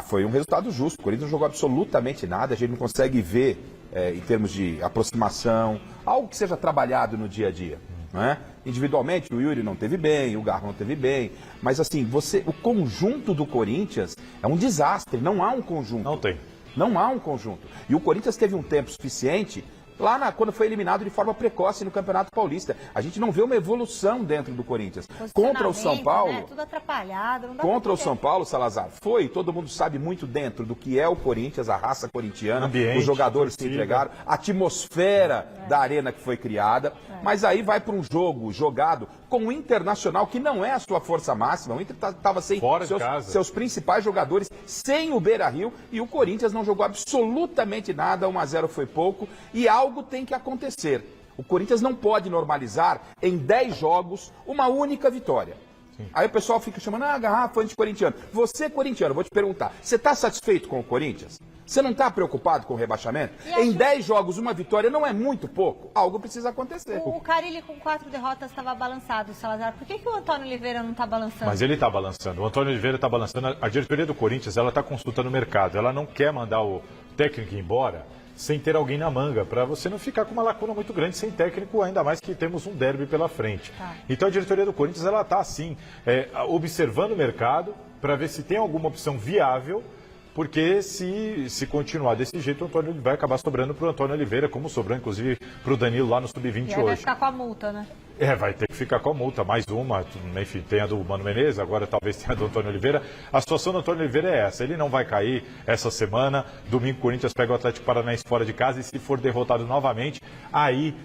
Foi um resultado justo. O Corinthians não jogou absolutamente nada. A gente não consegue ver, em termos de aproximação, algo que seja trabalhado no dia a dia. Não é? Individualmente, o Yuri não teve bem, o Garro não teve bem. Mas assim, o conjunto do Corinthians é um desastre. Não há um conjunto. Não tem. Não há um conjunto. E o Corinthians teve um tempo suficiente quando foi eliminado de forma precoce no Campeonato Paulista. A gente não vê uma evolução dentro do Corinthians. Contra o São Paulo... Tudo atrapalhado. Não dá contra o São Paulo, Salazar, todo mundo sabe muito dentro do que é o Corinthians, a raça corintiana, os jogadores se entregaram, a atmosfera da arena que foi criada, mas aí vai para um jogo jogado com o Internacional, que não é a sua força máxima. O Inter estava sem seus principais jogadores, sem o Beira-Rio, e o Corinthians não jogou absolutamente nada, 1-0 foi pouco, e algo tem que acontecer. O Corinthians não pode normalizar em 10 jogos uma única vitória. Sim. Aí o pessoal fica chamando, Garrafa, anti-corintiano. Você, corintiano, vou te perguntar, você está satisfeito com o Corinthians? Você não está preocupado com o rebaixamento? Em 10 jogos, uma vitória não é muito pouco. Algo precisa acontecer. O Carille com 4 derrotas estava balançado, Salazar. Por que o Antônio Oliveira não está balançando? Mas ele está balançando. O Antônio Oliveira está balançando. A diretoria do Corinthians, ela está consultando o mercado. Ela não quer mandar o técnico embora sem ter alguém na manga, para você não ficar com uma lacuna muito grande sem técnico, ainda mais que temos um derby pela frente. Então a diretoria do Corinthians, ela está assim, observando o mercado para ver se tem alguma opção viável, porque se continuar desse jeito, o Antônio vai acabar sobrando para o Antônio Oliveira, como sobrou inclusive para o Danilo lá no Sub-20 hoje. Vai ficar com a multa, né? Vai ter que ficar com a multa, mais uma, enfim, tem a do Mano Menezes, agora talvez tenha a do Antônio Oliveira. A situação do Antônio Oliveira é essa, ele não vai cair essa semana, domingo o Corinthians pega o Atlético Paranaense fora de casa e se for derrotado novamente, aí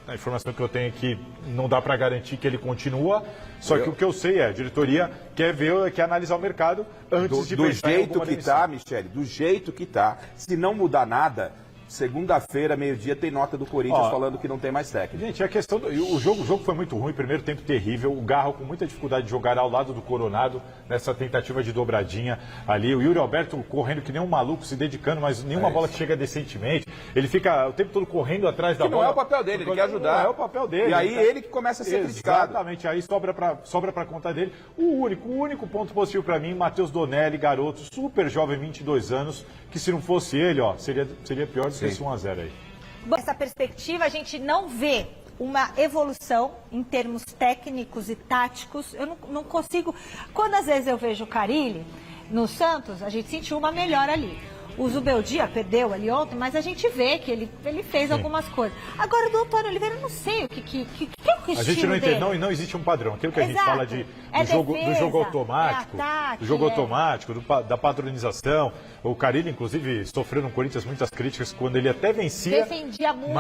a informação que eu tenho é que não dá para garantir que ele continua, só que o que eu sei a diretoria quer analisar o mercado antes de pensar em alguma demissão. Do jeito que está, Michele, do jeito que está, se não mudar nada... Segunda-feira, meio-dia, tem nota do Corinthians falando que não tem mais técnico. Gente, a questão o jogo foi muito ruim, primeiro tempo terrível, o Garro com muita dificuldade de jogar ao lado do Coronado, nessa tentativa de dobradinha ali, o Yuri Alberto correndo que nem um maluco, se dedicando, mas nenhuma bola que chega decentemente, ele fica o tempo todo correndo atrás da bola. Que não é o papel dele, ele quer ajudar. Não é o papel dele. E aí ele que começa a ser criticado. Exatamente, aí sobra pra conta dele. O único ponto positivo pra mim, Matheus Donelli, garoto, super jovem, 22 anos, que se não fosse ele, seria pior do que esse 1-0 aí. Essa perspectiva, a gente não vê uma evolução em termos técnicos e táticos. Eu não consigo... Quando às vezes eu vejo o Carille no Santos, a gente sentiu uma melhora ali. O Zubeldia perdeu ali ontem, mas a gente vê que ele fez algumas coisas. Agora, do Antônio Oliveira, eu não sei o que é o estilo A gente não entende, dele. não existe um padrão. Aquilo que a gente fala do jogo automático, da padronização. O Carille, inclusive, sofreu no Corinthians muitas críticas quando ele até vencia. Defendia muito.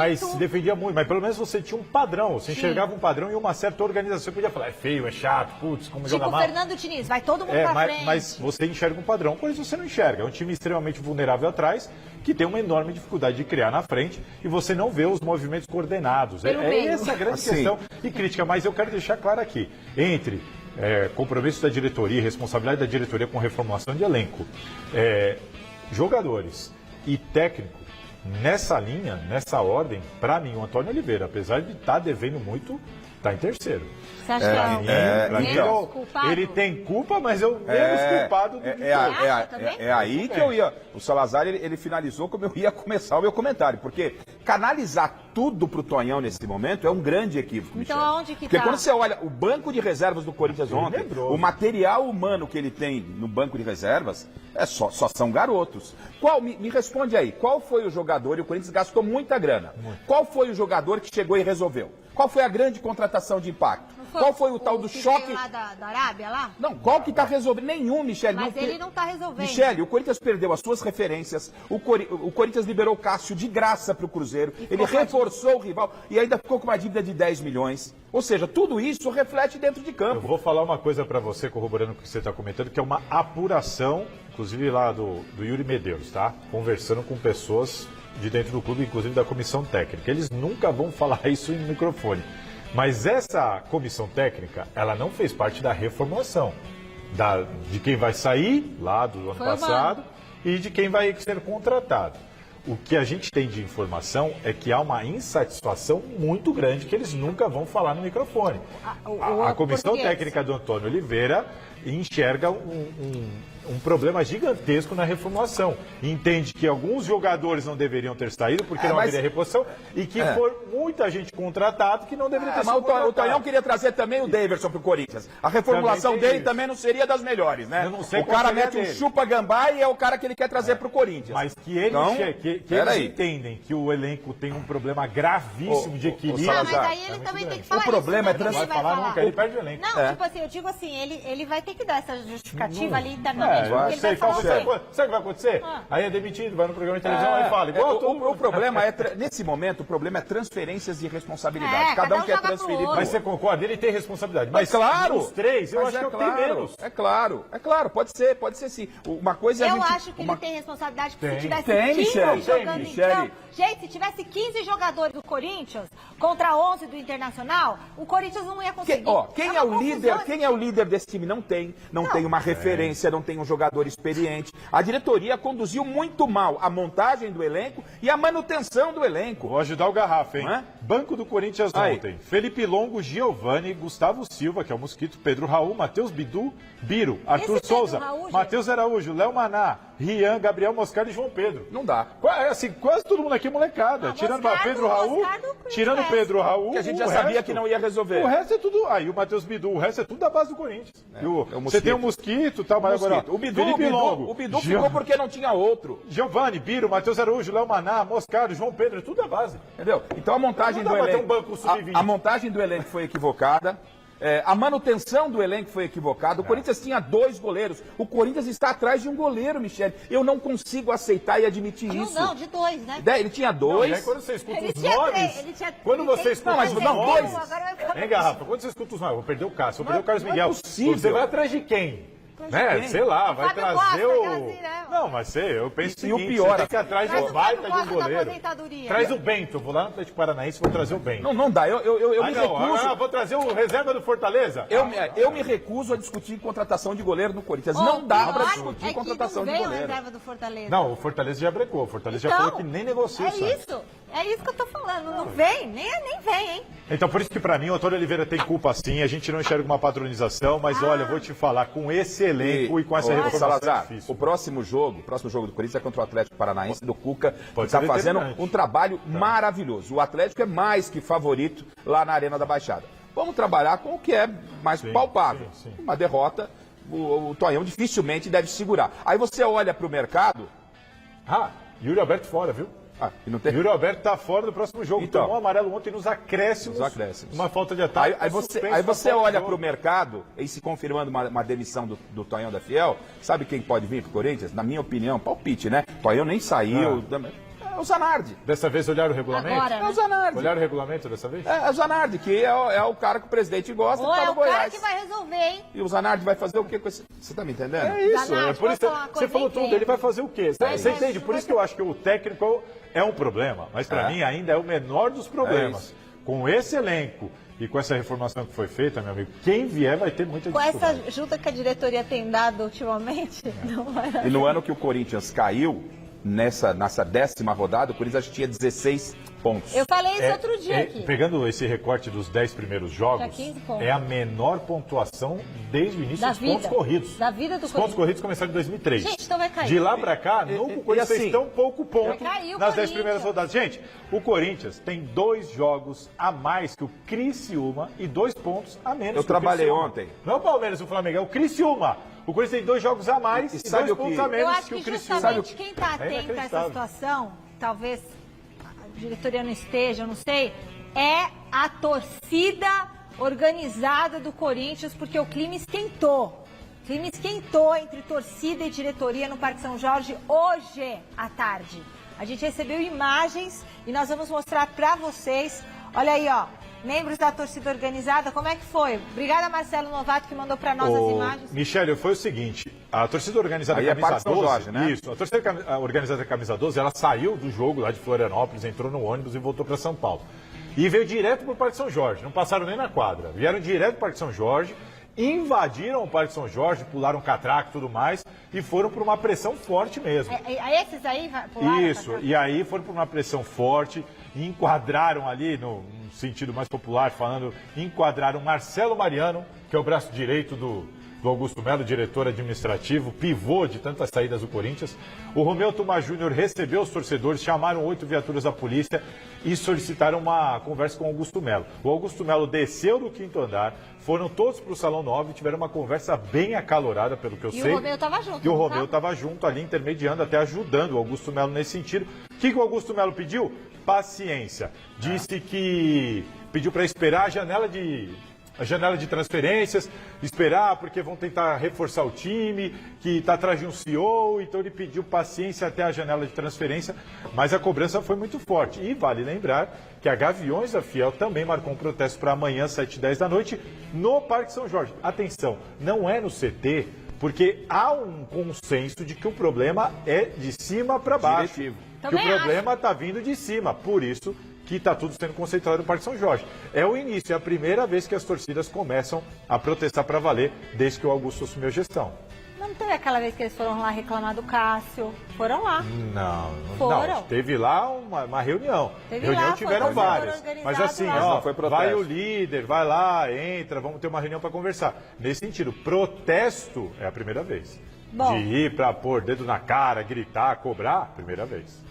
Mas pelo menos você tinha um padrão. Você enxergava um padrão e uma certa organização. Você podia falar, é feio, é chato, putz, como joga mal. Tipo o Fernando Diniz, vai todo mundo pra frente. Mas você enxerga um padrão, por isso você não enxerga. É um time extremamente vulnerável atrás, que tem uma enorme dificuldade de criar na frente e você não vê os movimentos coordenados. Essa a grande questão e crítica, mas eu quero deixar claro aqui, entre compromisso da diretoria, responsabilidade da diretoria com reformulação de elenco, jogadores e técnico, nessa linha, nessa ordem, para mim, o Antônio Oliveira, apesar de estar devendo muito, está em terceiro. Você acha que é menos culpado? Ele tem culpa, mas eu menos culpado do que é aí que eu ia. O Salazar, ele finalizou como eu ia começar o meu comentário, porque canalizar tudo pro Tonhão nesse momento é um grande equívoco, Então, Michel. aonde que Porque tá? quando você olha o banco de reservas do Corinthians ontem, o material humano que ele tem no banco de reservas, só são garotos. Me responde aí, qual foi o jogador, e o Corinthians gastou muita grana, qual foi o jogador que chegou e resolveu? Qual foi a grande contratação de impacto? Qual foi o tal do choque? Lá da Arábia, lá? Não, qual que está resolvendo? Nenhum, Michele. Mas ele não está resolvendo. Michele, o Corinthians perdeu as suas referências, o Corinthians liberou o Cássio de graça para o Cruzeiro, ele reforçou o rival e ainda ficou com uma dívida de 10 milhões. Ou seja, tudo isso reflete dentro de campo. Eu vou falar uma coisa para você, corroborando o que você está comentando, que é uma apuração, inclusive lá do Yuri Medeiros, tá? Conversando com pessoas de dentro do clube, inclusive da comissão técnica. Eles nunca vão falar isso em microfone. Mas essa comissão técnica, ela não fez parte da reformulação. De quem vai sair lá do ano passado e de quem vai ser contratado. O que a gente tem de informação é que há uma insatisfação muito grande que eles nunca vão falar no microfone. A comissão técnica do Antônio Oliveira enxerga um problema gigantesco na reformulação. Entende que alguns jogadores não deveriam ter saído porque não haveria reposição e que foi muita gente contratada que não deveria ter sido contratada. O Tonhão queria trazer também o Daverson pro Corinthians. A reformulação dele também não seria das melhores, né? Eu não sei o cara mete um chupa-gambá e é o cara que ele quer trazer pro Corinthians. Mas que eles, eles entendem que o elenco tem um problema gravíssimo de equilíbrio. Mas aí ele também tem que falar o problema isso, é falar nunca, ele perde o elenco. Não, tipo assim, eu digo assim, ele vai ter que dar essa justificativa ali internamente, porque ele vai falar sabe o que vai acontecer? Aí é demitido, vai no programa de televisão, aí fala. O problema é, nesse momento, o problema é transferências e responsabilidade. Cada um quer transferir. Mas você concorda? Ele tem responsabilidade. Mas claro! Os três, eu acho que eu tenho menos. É claro, pode ser sim. Uma coisa é eu acho que ele tem responsabilidade, porque se tivesse 15 Michele, jogando em campo... Gente, se tivesse 15 jogadores do Corinthians contra 11 do Internacional, o Corinthians não ia conseguir. Quem é o líder desse time? Não tem uma referência, não tem um jogador experiente. A diretoria conduziu muito mal a montagem do elenco e a manutenção do elenco. Vou ajudar o Garrafa, hein? Banco do Corinthians ontem. Felipe Longo, Giovani, Gustavo Silva, que é o Mosquito, Pedro Raul, Matheus Biro, Arthur Souza, Matheus Araújo, Léo Maná, Rian, Gabriel Moscardo e João Pedro. Não dá. Assim, quase todo mundo aqui é molecada. Tirando Pedro Raul, que a gente já sabia que não ia resolver. O resto é tudo. Aí o Matheus Bidu, o resto é tudo da base do Corinthians. Você tem o Mosquito e tal, mas agora. O Bidu ficou porque não tinha outro. Giovani, Biro, Matheus Araújo, Léo Maná, Moscardo, João Pedro, tudo da base. Entendeu? Então a montagem do elenco. A montagem do elenco foi equivocada. A manutenção do elenco foi equivocada. O Corinthians tinha 2 goleiros. O Corinthians está atrás de um goleiro, Michele. Eu não consigo aceitar e admitir isso. Não, de 2, né? Ele tinha 2. Aí quando você escuta os nomes... Quando você escuta os nomes... Hein, Garrafa? Quando você escuta os nomes... Vou perder o Cássio, vou perder o Carlos Miguel. Você vai atrás de quem? Sei lá, vai trazer o... Não, mas eu penso o seguinte, o pior, tem que ir atrás de um baita de um goleiro. Traz o Bento, vou lá no Atlético Paranaense e vou trazer o Bento. Não dá, eu me recuso. Vou trazer o reserva do Fortaleza. Eu me recuso a discutir contratação de goleiro no Corinthians. Não dá pra discutir contratação de goleiro. Reserva do Fortaleza. Não, o Fortaleza já brecou, o Fortaleza já falou que nem negocia. É isso que eu tô falando, não vem, nem vem, hein? Então, por isso que pra mim o Antônio Oliveira tem culpa sim, a gente não enxerga uma patronização, mas olha, eu vou te falar, com esse elenco e com essa reformulação é difícil. O próximo jogo do Corinthians é contra o Atlético Paranaense do Cuca, que está fazendo um trabalho maravilhoso. O Atlético é mais que favorito lá na Arena da Baixada. Vamos trabalhar com o que é mais palpável. Uma derrota, o Tonhão dificilmente deve segurar. Aí você olha para o mercado... Yuri Alberto fora, viu? Yuri Alberto está fora do próximo jogo. Então, tomou amarelo ontem nos acréscimos. Uma falta de ataque. Aí você olha para o mercado, e se confirmando uma demissão do Tonhão da Fiel, sabe quem pode vir para o Corinthians? Na minha opinião, palpite, né? Tonhão nem saiu. É o Zanardi. Dessa vez olharam o regulamento? Agora, né? É o Zanardi. Olharam o regulamento dessa vez? É o Zanardi, que é o cara que o presidente gosta, Ou que tá no Goiás. É o cara que vai resolver, hein? E o Zanardi vai fazer o quê com esse... Você tá me entendendo? É isso. Zanardi, por isso você falou tudo, ele vai fazer o quê? Você entende? Por isso que eu acho que o técnico é um problema, mas para mim ainda é o menor dos problemas. Com esse elenco e com essa reformação que foi feita, meu amigo, quem vier vai ter muita dificuldade. Com essa ajuda que a diretoria tem dado ultimamente, não vai... E no ano que o Corinthians caiu, nessa 10ª rodada, o Corinthians tinha 16 pontos. Eu falei isso outro dia aqui. Pegando esse recorte dos 10 primeiros jogos, é a menor pontuação desde o início dos pontos corridos. Da vida do Os pontos corridos começaram em 2003. Gente, então vai cair. De lá pra cá, nunca o Corinthians fez tão pouco ponto nas 10 primeiras rodadas. Gente, o Corinthians tem 2 jogos a mais que o Criciúma e 2 pontos a menos que o Criciúma. Eu trabalhei ontem. Não o Palmeiras e o Flamengo, é o Criciúma. O Corinthians tem 2 jogos a mais e 2 pontos a menos que o Criciúma. Eu acho que justamente quem está atento a essa situação, talvez a diretoria não esteja, eu não sei, é a torcida organizada do Corinthians, porque o clima esquentou. O clima esquentou entre torcida e diretoria no Parque São Jorge hoje à tarde. A gente recebeu imagens e nós vamos mostrar para vocês. Olha aí, ó. Membros da torcida organizada, como é que foi? Obrigada, Marcelo Novato, que mandou para nós as imagens. Michele, foi o seguinte, a torcida organizada Camisa 12, Jorge, né? Isso, a torcida organizada Camisa 12, ela saiu do jogo lá de Florianópolis, entrou no ônibus e voltou para São Paulo. E veio direto para o Parque São Jorge, não passaram nem na quadra, vieram direto para o Parque São Jorge, invadiram o Parque São Jorge, pularam catraco e tudo mais, e foram por uma pressão forte mesmo. Esses aí pularam? Isso, e aí foram por uma pressão forte, e enquadraram ali, no sentido mais popular falando, enquadraram Marcelo Mariano, que é o braço direito do do Augusto Melo, diretor administrativo, pivô de tantas saídas do Corinthians. O Romeu Tomás Júnior recebeu os torcedores, chamaram 8 viaturas da polícia e solicitaram uma conversa com o Augusto Melo. O Augusto Melo desceu do 5º andar, foram todos para o Salão 9 e tiveram uma conversa bem acalorada, pelo que eu sei. E o Romeu estava junto. E o Romeu estava junto ali, intermediando, até ajudando o Augusto Melo nesse sentido. O que o Augusto Melo pediu? Paciência. Disse que pediu para esperar a janela de transferências, esperar porque vão tentar reforçar o time, que está atrás de um CEO, então ele pediu paciência até a janela de transferência, mas a cobrança foi muito forte. E vale lembrar que a Gaviões da Fiel também marcou um protesto para amanhã, 7h10 da noite, no Parque São Jorge. Atenção, não é no CT, porque há um consenso de que o problema é de cima para baixo. Diretivo. Que o problema está vindo de cima, por isso que está tudo sendo concentrado no Parque São Jorge. É o início, é a primeira vez que as torcidas começam a protestar para valer desde que o Augusto assumiu a gestão. Não teve aquela vez que eles foram lá reclamar do Cássio? Foram lá. Não. Teve lá uma reunião. Tiveram várias. Mas assim, vai o líder, vai lá, entra, vamos ter uma reunião para conversar. Nesse sentido, protesto é a primeira vez. Bom. De ir para pôr dedo na cara, gritar, cobrar, primeira vez.